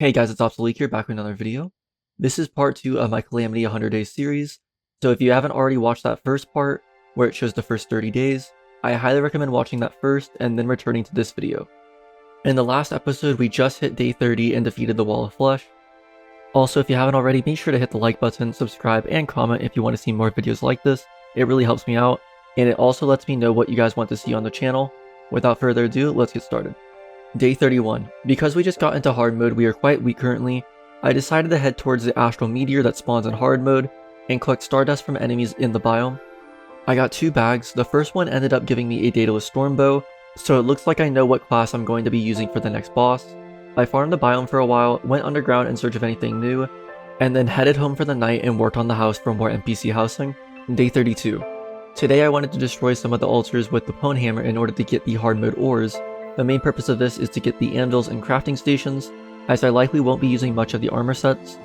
Hey guys, it's Obsoleek here, back with another video. This is part 2 of my Calamity 100 Days series, so if you haven't already watched that first part, where it shows the first 30 days, I highly recommend watching that first and then returning to this video. In the last episode, we just hit day 30 and defeated the Wall of Flesh. Also, if you haven't already, make sure to hit the like button, subscribe, and comment if you want to see more videos like this. It really helps me out, and it also lets me know what you guys want to see on the channel. Without further ado, let's get started. Day 31. Because we just got into hard mode, we are quite weak currently. I decided to head towards the astral meteor that spawns in hard mode and collect stardust from enemies in the biome. I got 2 bags. The first one ended up giving me a Daedalus storm bow, so it looks like I know what class I'm going to be using for the next boss. I farmed the biome for a while, went underground in search of anything new, and then headed home for the night and worked on the house for more NPC housing. Day 32. Today I wanted to destroy some of the altars with the Pwn Hammer in order to get the hard mode ores. The main purpose of this is to get the anvils and crafting stations, as I likely won't be using much of the armor sets.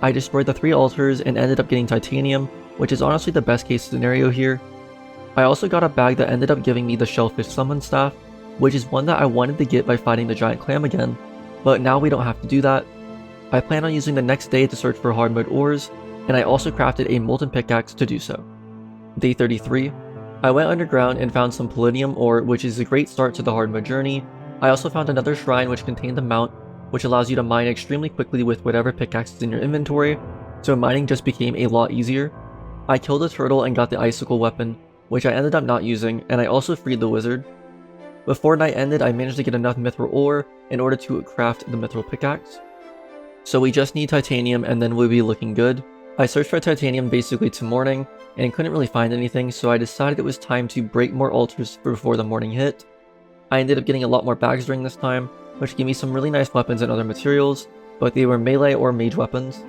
I destroyed the 3 altars and ended up getting titanium, which is honestly the best case scenario here. I also got a bag that ended up giving me the shellfish summon staff, which is one that I wanted to get by fighting the giant clam again, but now we don't have to do that. I plan on using the next day to search for hard mode ores, and I also crafted a molten pickaxe to do so. Day 33. I went underground and found some palladium ore, which is a great start to the hard mode journey. I also found another shrine which contained a mount, which allows you to mine extremely quickly with whatever pickaxe is in your inventory, so mining just became a lot easier. I killed a turtle and got the icicle weapon, which I ended up not using, and I also freed the wizard. Before night ended, I managed to get enough mithril ore in order to craft the mithril pickaxe. So we just need titanium and then we'll be looking good. I searched for titanium basically till morning, and couldn't really find anything, so I decided it was time to break more altars before the morning hit. I ended up getting a lot more bags during this time, which gave me some really nice weapons and other materials, but they were melee or mage weapons.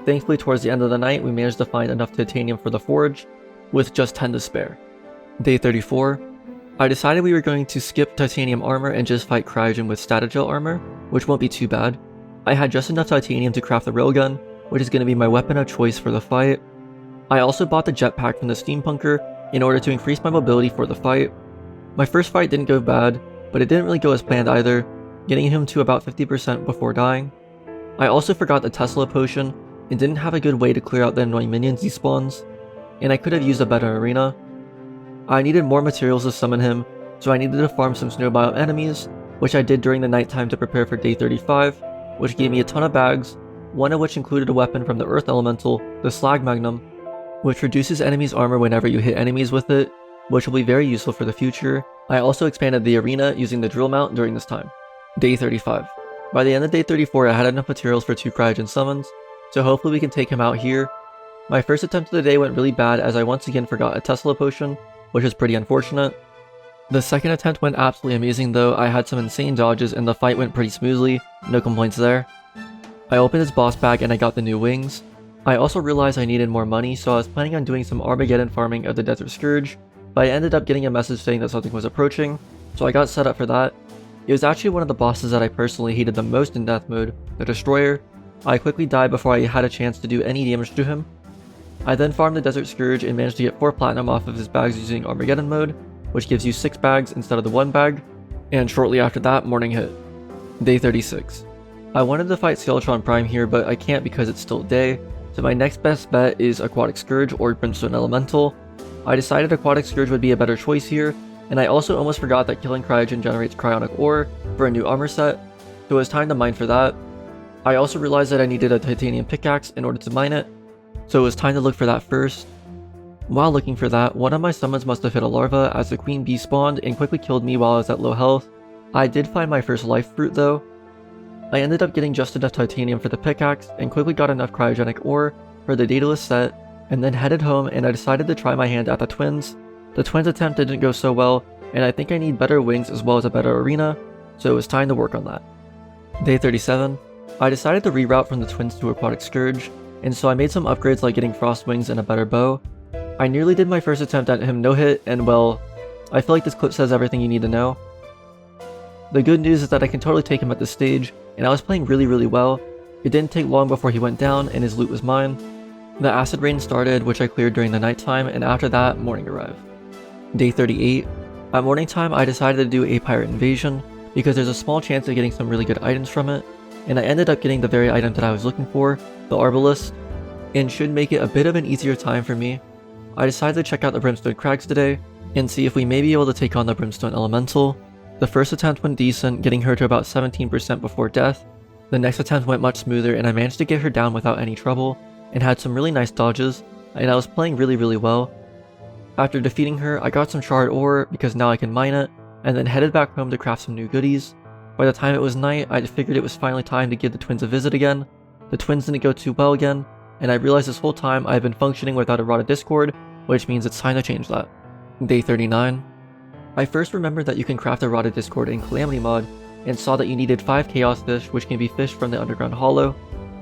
Thankfully, towards the end of the night, we managed to find enough titanium for the forge, with just 10 to spare. Day 34. I decided we were going to skip titanium armor and just fight cryogen with statogel armor, which won't be too bad. I had just enough titanium to craft the railgun, which is going to be my weapon of choice for the fight. I also bought the jetpack from the steampunker in order to increase my mobility for the fight. My first fight didn't go bad, but it didn't really go as planned either, getting him to about 50% before dying. I also forgot the Tesla potion and didn't have a good way to clear out the annoying minions he spawns, and I could have used a better arena. I needed more materials to summon him, so I needed to farm some snow biome enemies, which I did during the nighttime to prepare for day 35, which gave me a ton of bags, one of which included a weapon from the earth elemental, the slag magnum, which reduces enemies' armor whenever you hit enemies with it, which will be very useful for the future. I also expanded the arena using the drill mount during this time. Day 35. By the end of day 34, I had enough materials for 2 cryogen summons, so hopefully we can take him out here. My first attempt of the day went really bad as I once again forgot a Tesla potion, which is pretty unfortunate. The second attempt went absolutely amazing though. I had some insane dodges and the fight went pretty smoothly, no complaints there. I opened his boss bag and I got the new wings. I also realized I needed more money, so I was planning on doing some Armageddon farming of the Desert Scourge, but I ended up getting a message saying that something was approaching, so I got set up for that. It was actually one of the bosses that I personally hated the most in death mode, the Destroyer. I quickly died before I had a chance to do any damage to him. I then farmed the Desert Scourge and managed to get 4 platinum off of his bags using Armageddon mode, which gives you 6 bags instead of the 1 bag, and shortly after that, morning hit. Day 36. I wanted to fight Skeletron Prime here, but I can't because it's still day. So my next best bet is Aquatic Scourge or Brimstone Elemental. I decided Aquatic Scourge would be a better choice here, and I also almost forgot that killing cryogen generates cryonic ore for a new armor set, so it was time to mine for that. I also realized that I needed a titanium pickaxe in order to mine it, so it was time to look for that first. While looking for that, one of my summons must have hit a larva as the queen bee spawned and quickly killed me while I was at low health. I did find my first life fruit though. I ended up getting just enough titanium for the pickaxe and quickly got enough cryogenic ore for the Daedalus set, and then headed home and I decided to try my hand at the twins. The twins attempt didn't go so well, and I think I need better wings as well as a better arena, so it was time to work on that. Day 37. I decided to reroute from the twins to Aquatic Scourge, and so I made some upgrades like getting frost wings and a better bow. I nearly did my first attempt at him no hit, and well, I feel like this clip says everything you need to know. The good news is that I can totally take him at this stage, and I was playing really well. It didn't take long before he went down and his loot was mine. The acid rain started, which I cleared during the nighttime, and after that, morning arrived. Day 38. At morning time, I decided to do a pirate invasion, because there's a small chance of getting some really good items from it. and I ended up getting the very item that I was looking for, the Arbalest, and should make it a bit of an easier time for me. I decided to check out the Brimstone Crags today, and see if we may be able to take on the Brimstone Elemental. The first attempt went decent, getting her to about 17% before death. The next attempt went much smoother, and I managed to get her down without any trouble, and had some really nice dodges, and I was playing really well. After defeating her, I got some charred ore, because now I can mine it, and then headed back home to craft some new goodies. By the time it was night, I figured it was finally time to give the twins a visit again. The twins didn't go too well again, and I realized this whole time I've been functioning without a rotted Discord, which means it's time to change that. Day 39. I first remembered that you can craft a rotted Discord in Calamity Mod, and saw that you needed 5 chaos fish, which can be fished from the underground hollow.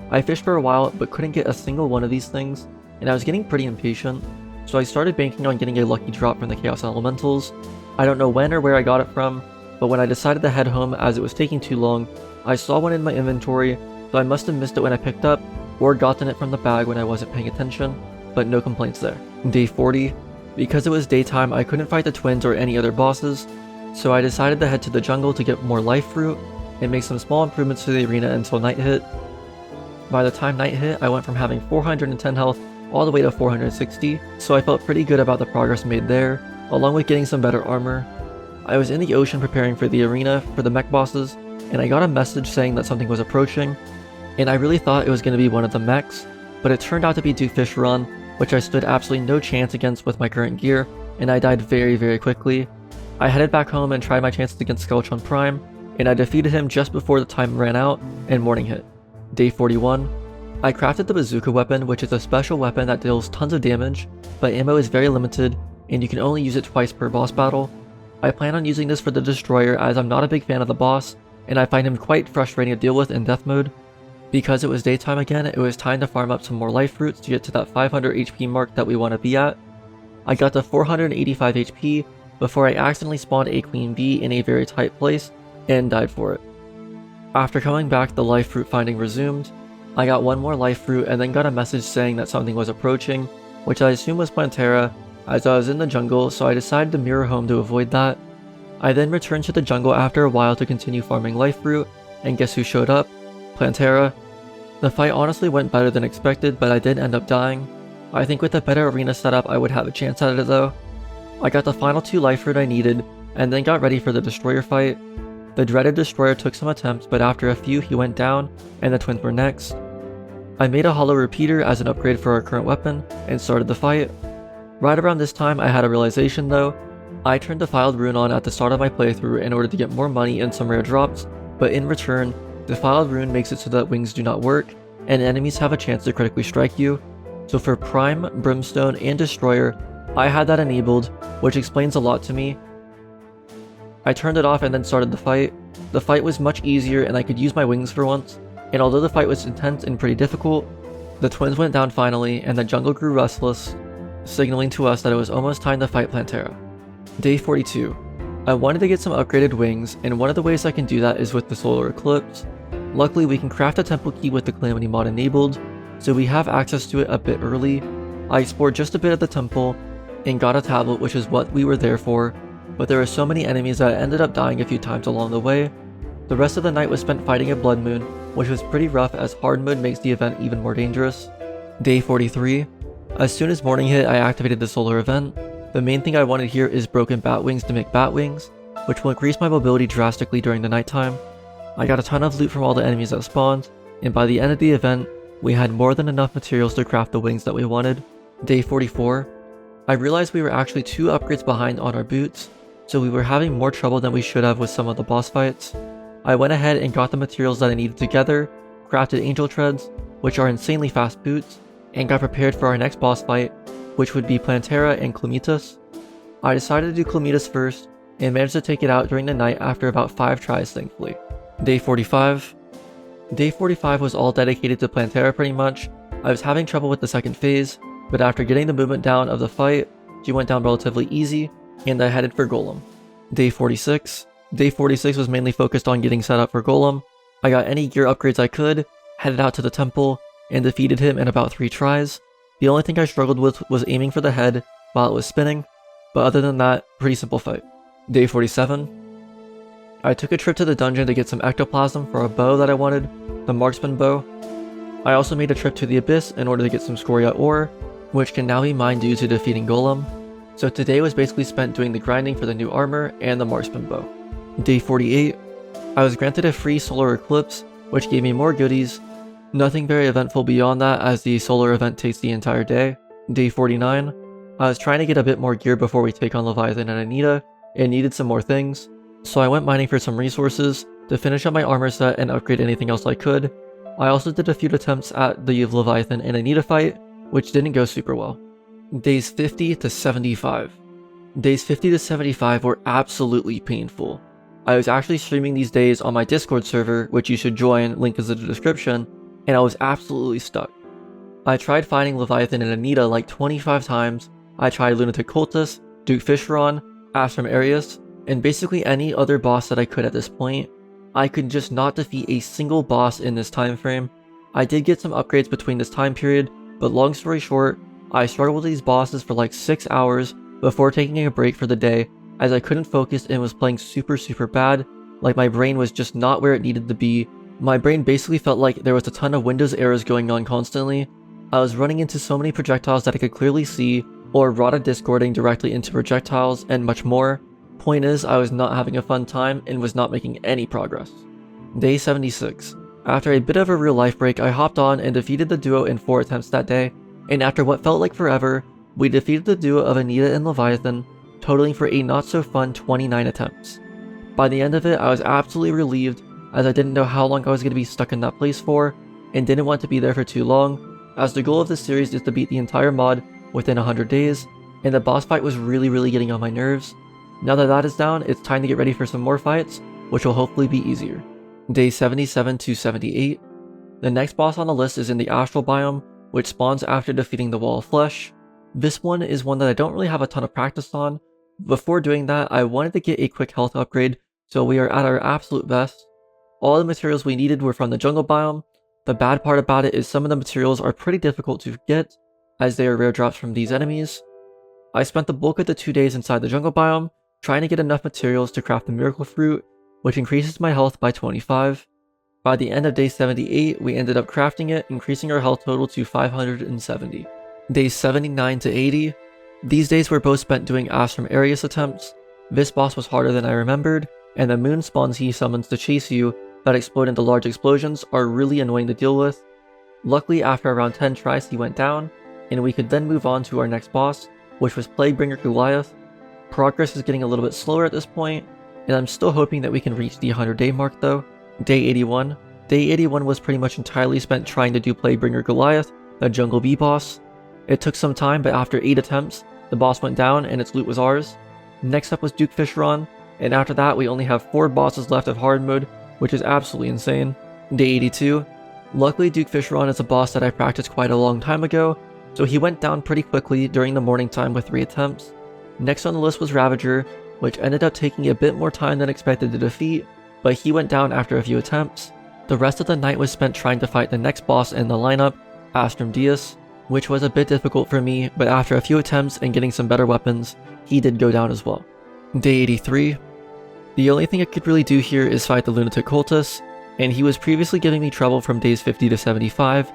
I fished for a while, but couldn't get a single one of these things, and I was getting pretty impatient, so I started banking on getting a lucky drop from the chaos elementals. I don't know when or where I got it from, but when I decided to head home as it was taking too long, I saw one in my inventory, so I must have missed it when I picked up, or gotten it from the bag when I wasn't paying attention, but no complaints there. Day 40. Because it was daytime, I couldn't fight the twins or any other bosses, so I decided to head to the jungle to get more life fruit, and make some small improvements to the arena until night hit. By the time night hit, I went from having 410 health all the way to 460, so I felt pretty good about the progress made there, along with getting some better armor. I was in the ocean preparing for the arena for the mech bosses, and I got a message saying that something was approaching, and I really thought it was going to be one of the mechs, but it turned out to be Fish Run, which I stood absolutely no chance against with my current gear, and I died very quickly. I headed back home and tried my chances against Skeletron Prime, and I defeated him just before the time ran out, and morning hit. Day 41. I crafted the bazooka weapon, which is a special weapon that deals tons of damage, but ammo is very limited, and you can only use it twice per boss battle. I plan on using this for the Destroyer as I'm not a big fan of the boss, and I find him quite frustrating to deal with in death mode. Because it was daytime again, it was time to farm up some more life fruits to get to that 500 HP mark that we want to be at. I got to 485 HP before I accidentally spawned a queen bee in a very tight place, and died for it. After coming back, the life fruit finding resumed. I got one more life fruit and then got a message saying that something was approaching, which I assume was Plantera, as I was in the jungle, so I decided to mirror home to avoid that. I then returned to the jungle after a while to continue farming life fruit, and guess who showed up? Plantera. The fight honestly went better than expected, but I did end up dying. I think with a better arena setup I would have a chance at it though. I got the final 2 life fruit I needed, and then got ready for the Destroyer fight. The dreaded Destroyer took some attempts, but after a few he went down, and the twins were next. I made a hollow repeater as an upgrade for our current weapon, and started the fight. Right around this time I had a realization though. I turned Defiled Rune on at the start of my playthrough in order to get more money and some rare drops, but in return, Defiled Rune makes it so that wings do not work, and enemies have a chance to critically strike you. So for Prime, Brimstone, and Destroyer, I had that enabled, which explains a lot to me. I turned it off and then started the fight. The fight was much easier and I could use my wings for once, and although the fight was intense and pretty difficult, the twins went down finally and the jungle grew restless, signaling to us that it was almost time to fight Plantera. Day 42. I wanted to get some upgraded wings, and one of the ways I can do that is with the Solar Eclipse. Luckily we can craft a temple key with the Calamity Mod enabled, so we have access to it a bit early. I explored just a bit of the temple, and got a tablet, which is what we were there for, but there were so many enemies that I ended up dying a few times along the way. The rest of the night was spent fighting a blood moon, which was pretty rough as hard mode makes the event even more dangerous. Day 43. As soon as morning hit I activated the solar event. The main thing I wanted here is broken bat wings to make bat wings, which will increase my mobility drastically during the nighttime. I got a ton of loot from all the enemies that spawned, and by the end of the event, we had more than enough materials to craft the wings that we wanted. Day 44. I realized we were actually 2 upgrades behind on our boots, so we were having more trouble than we should have with some of the boss fights. I went ahead and got the materials that I needed together, crafted angel treads, which are insanely fast boots, and got prepared for our next boss fight, which would be Plantera and Calamitas. I decided to do Calamitas first, and managed to take it out during the night after about 5 tries thankfully. Day 45. Day 45 was all dedicated to Plantera pretty much. I was having trouble with the second phase, but after getting the movement down of the fight, she went down relatively easy, and I headed for Golem. Day 46. Day 46 was mainly focused on getting set up for Golem. I got any gear upgrades I could, headed out to the temple, and defeated him in about 3 tries. The only thing I struggled with was aiming for the head while it was spinning, but other than that, pretty simple fight. Day 47. I took a trip to the dungeon to get some ectoplasm for a bow that I wanted, the marksman bow. I also made a trip to the abyss in order to get some scoria ore, which can now be mined due to defeating Golem. So today was basically spent doing the grinding for the new armor and the marksman bow. Day 48, I was granted a free solar eclipse, which gave me more goodies. Nothing very eventful beyond that, as the solar event takes the entire day. Day 49, I was trying to get a bit more gear before we take on Leviathan and Anita, and needed some more things. So I went mining for some resources to finish up my armor set and upgrade anything else I could. I also did a few attempts at the Leviathan and Anita fight, which didn't go super well. Days 50 to 75. Days 50 to 75 were absolutely painful. I was actually streaming these days on my Discord server, which you should join, link is in the description, and I was absolutely stuck. I tried fighting Leviathan and Anita like 25 times. I tried Lunatic Cultist, Duke Fisheron, Astrum Arius, and basically any other boss that I could at this point. I could just not defeat a single boss in this time frame. I did get some upgrades between this time period, but long story short, I struggled with these bosses for like 6 hours before taking a break for the day, as I couldn't focus and was playing super bad. Like my brain was just not where it needed to be. My brain basically felt like there was a ton of Windows errors going on constantly. I was running into so many projectiles that I could clearly see, or rata discording directly into projectiles, and much more. Point is, I was not having a fun time and was not making any progress. Day 76. After a bit of a real life break, I hopped on and defeated the duo in 4 attempts that day, and after what felt like forever, we defeated the duo of Anita and Leviathan, totaling for a not so fun 29 attempts. By the end of it, I was absolutely relieved, as I didn't know how long I was going to be stuck in that place for, and didn't want to be there for too long, as the goal of this series is to beat the entire mod within 100 days, and the boss fight was really getting on my nerves. Now that that is down, it's time to get ready for some more fights, which will hopefully be easier. Day 77 to 78. The next boss on the list is in the Astral biome, which spawns after defeating the Wall of Flesh. This one is one that I don't really have a ton of practice on. Before doing that, I wanted to get a quick health upgrade, so we are at our absolute best. All the materials we needed were from the jungle biome. The bad part about it is some of the materials are pretty difficult to get, as they are rare drops from these enemies. I spent the bulk of the 2 days inside the jungle biome, trying to get enough materials to craft the miracle fruit, which increases my health by 25. By the end of day 78, we ended up crafting it, increasing our health total to 570. Days 79 to 80. These days were both spent doing Astrum Arius attempts. This boss was harder than I remembered, and the moon spawns he summons to chase you that explode into large explosions are really annoying to deal with. Luckily, after around 10 tries he went down, and we could then move on to our next boss, which was Plaguebringer Goliath. Progress is getting a little bit slower at this point, and I'm still hoping that we can reach the 100-day mark though. Day 81. Day 81 was pretty much entirely spent trying to do Plaguebringer Goliath, the Jungle Bee boss. It took some time, but after 8 attempts, the boss went down and its loot was ours. Next up was Duke Fisheron, and after that we only have 4 bosses left of hard mode, which is absolutely insane. Day 82. Luckily Duke Fisheron is a boss that I practiced quite a long time ago, so he went down pretty quickly during the morning time with 3 attempts. Next on the list was Ravager, which ended up taking a bit more time than expected to defeat, but he went down after a few attempts. The rest of the night was spent trying to fight the next boss in the lineup, Astrum Deus, which was a bit difficult for me, but after a few attempts and getting some better weapons, he did go down as well. Day 83. The only thing I could really do here is fight the Lunatic Cultist, and he was previously giving me trouble from days 50 to 75,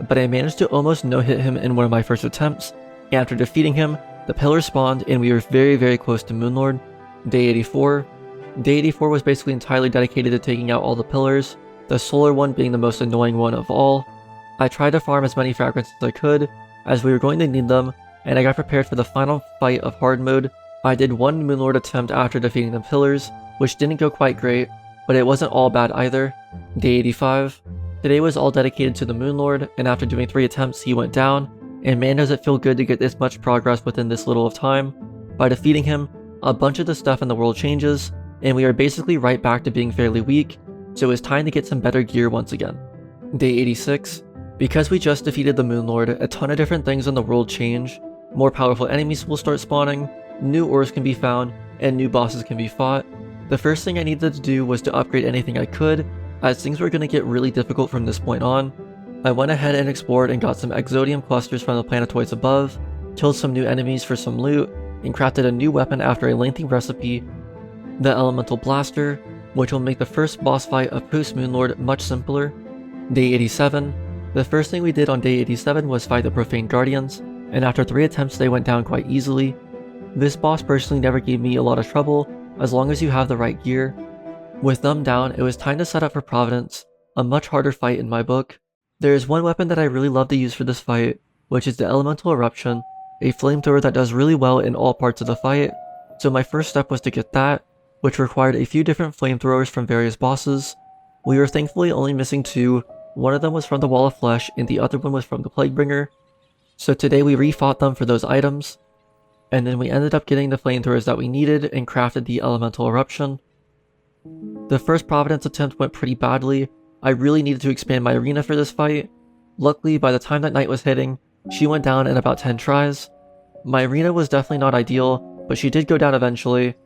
but I managed to almost no-hit him in one of my first attempts, and after defeating him, the pillar spawned and we were very close to Moonlord. Day 84. Day 84 was basically entirely dedicated to taking out all the pillars, the solar one being the most annoying one of all. I tried to farm as many fragments as I could, as we were going to need them, and I got prepared for the final fight of hard mode. I did one Moonlord attempt after defeating the pillars, which didn't go quite great, but it wasn't all bad either. Day 85. Today was all dedicated to the Moonlord, and after doing 3 attempts he went down, and man does it feel good to get this much progress within this little of time. By defeating him, a bunch of the stuff in the world changes, and we are basically right back to being fairly weak, so it's time to get some better gear once again. Day 86. Because we just defeated the Moonlord, a ton of different things in the world change. More powerful enemies will start spawning, new ores can be found, and new bosses can be fought. The first thing I needed to do was to upgrade anything I could, as things were going to get really difficult from this point on. I went ahead and explored and got some exodium clusters from the planetoids above, killed some new enemies for some loot, and crafted a new weapon after a lengthy recipe, the Elemental Blaster. which will make the first boss fight of Post Moonlord much simpler. Day 87. The first thing we did on day 87 was fight the Profane Guardians, and after 3 attempts they went down quite easily. This boss personally never gave me a lot of trouble, as long as you have the right gear. With them down, it was time to set up for Providence, a much harder fight in my book. There is one weapon that I really love to use for this fight, which is the Elemental Eruption, a flamethrower that does really well in all parts of the fight, so my first step was to get that, which required a few different flamethrowers from various bosses. We were thankfully only missing 2, one of them was from the Wall of Flesh and the other one was from the Plaguebringer. So today we refought them for those items, and then we ended up getting the flamethrowers that we needed and crafted the Elemental Eruption. The first Providence attempt went pretty badly. I really needed to expand my arena for this fight. Luckily, by the time that night was hitting, she went down in about 10 tries. My arena was definitely not ideal, but she did go down eventually.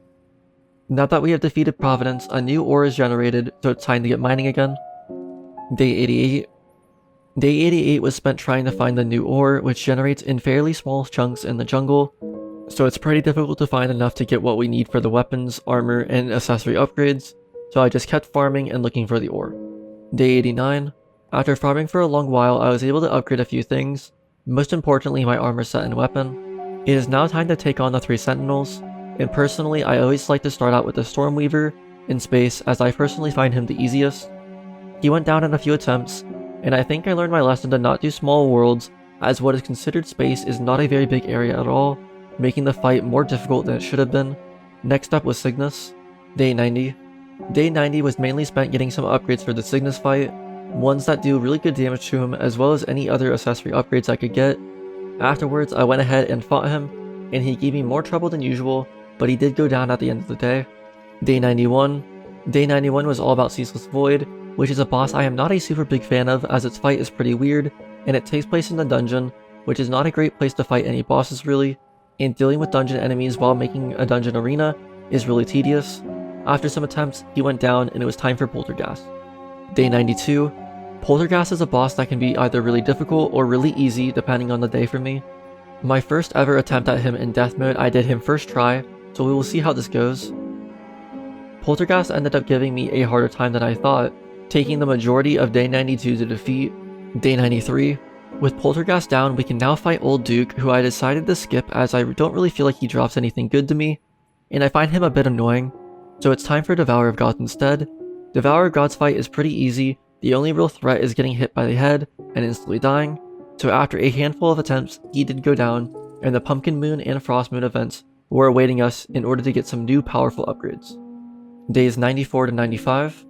Now that we have defeated Providence, a new ore is generated, so it's time to get mining again. Day 88. Day 88 was spent trying to find the new ore, which generates in fairly small chunks in the jungle, so it's pretty difficult to find enough to get what we need for the weapons, armor, and accessory upgrades, so I just kept farming and looking for the ore. Day 89. After farming for a long while, I was able to upgrade a few things, most importantly my armor set and weapon. It is now time to take on the 3 sentinels, and personally I always like to start out with the Stormweaver in space, as I personally find him the easiest. He went down in a few attempts, and I think I learned my lesson to not do small worlds, as what is considered space is not a very big area at all, making the fight more difficult than it should have been. Next up was Cygnus. Day 90. Day 90 was mainly spent getting some upgrades for the Cygnus fight, ones that do really good damage to him as well as any other accessory upgrades I could get. Afterwards I went ahead and fought him, and he gave me more trouble than usual, but he did go down at the end of the day. Day 91. Day 91 was all about Ceaseless Void, which is a boss I am not a super big fan of as its fight is pretty weird, and it takes place in the dungeon, which is not a great place to fight any bosses really, and dealing with dungeon enemies while making a dungeon arena is really tedious. After some attempts, he went down and it was time for Poltergeist. Day 92. Poltergeist is a boss that can be either really difficult or really easy depending on the day for me. My first ever attempt at him in death mode I did him first try, so we will see how this goes. Poltergeist ended up giving me a harder time than I thought, taking the majority of day 92 to defeat. Day 93. With Poltergeist down, we can now fight Old Duke, who I decided to skip as I don't really feel like he drops anything good to me, and I find him a bit annoying, so it's time for Devourer of God instead. Devourer of God's fight is pretty easy, the only real threat is getting hit by the head and instantly dying, so after a handful of attempts, he did go down, and the Pumpkin Moon and Frost Moon events were awaiting us in order to get some new powerful upgrades. Days 94 to 95.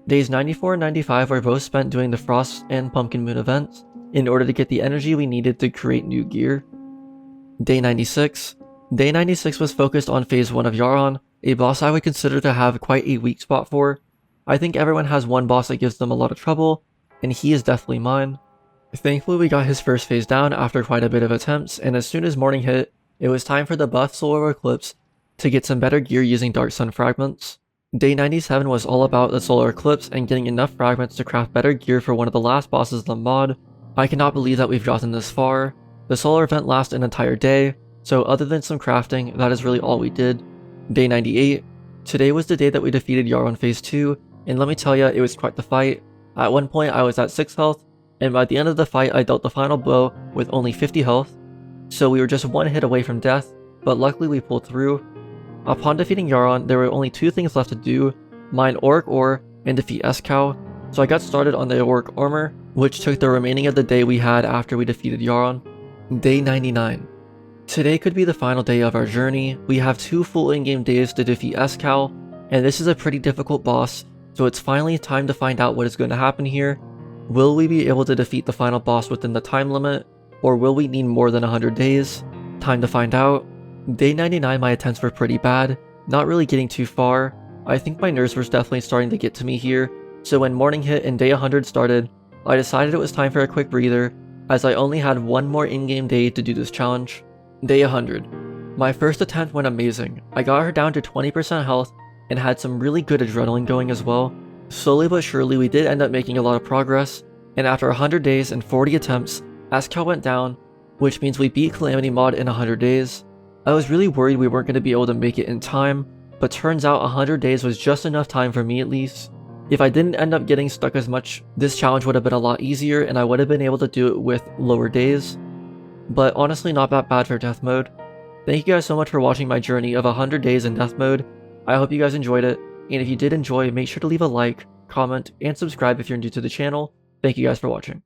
Days 94 and 95 were both spent doing the Frost and Pumpkin Moon events in order to get the energy we needed to create new gear. Day 96. Day 96 was focused on Phase 1 of Yaron, a boss I would consider to have quite a weak spot for. I think everyone has one boss that gives them a lot of trouble, and he is definitely mine. Thankfully we got his first phase down after quite a bit of attempts, and as soon as morning hit, it was time for the buff Solar Eclipse to get some better gear using Dark Sun fragments. Day 97 was all about the Solar Eclipse and getting enough fragments to craft better gear for one of the last bosses of the mod. I cannot believe that we've gotten this far. The solar event lasted an entire day, so other than some crafting, that is really all we did. Day 98. Today was the day that we defeated Yaron Phase 2, and let me tell ya, it was quite the fight. At one point I was at 6 health, and by the end of the fight I dealt the final blow with only 50 health, so we were just one hit away from death, but luckily we pulled through. Upon defeating Yaron, there were only 2 things left to do, mine Auric Ore and defeat S-Cow, so I got started on the Auric Armor, which took the remaining of the day we had after we defeated Yaron. Day 99. Today could be the final day of our journey. We have 2 full in-game days to defeat S-Cow, and this is a pretty difficult boss, so it's finally time to find out what is going to happen here. Will we be able to defeat the final boss within the time limit, or will we need more than 100 days? Time to find out. Day 99 my attempts were pretty bad, not really getting too far. I think my nerves were definitely starting to get to me here, so when morning hit and day 100 started, I decided it was time for a quick breather, as I only had one more in-game day to do this challenge. Day 100. My first attempt went amazing. I got her down to 20% health and had some really good adrenaline going as well. Slowly but surely we did end up making a lot of progress, and after 100 days and 40 attempts, S-Cow went down, which means we beat Calamity Mod in 100 days. I was really worried we weren't going to be able to make it in time, but turns out 100 days was just enough time for me at least. If I didn't end up getting stuck as much, this challenge would have been a lot easier and I would have been able to do it with lower days. But honestly, not that bad for death mode. Thank you guys so much for watching my journey of 100 days in death mode. I hope you guys enjoyed it, and if you did enjoy, make sure to leave a like, comment, and subscribe if you're new to the channel. Thank you guys for watching.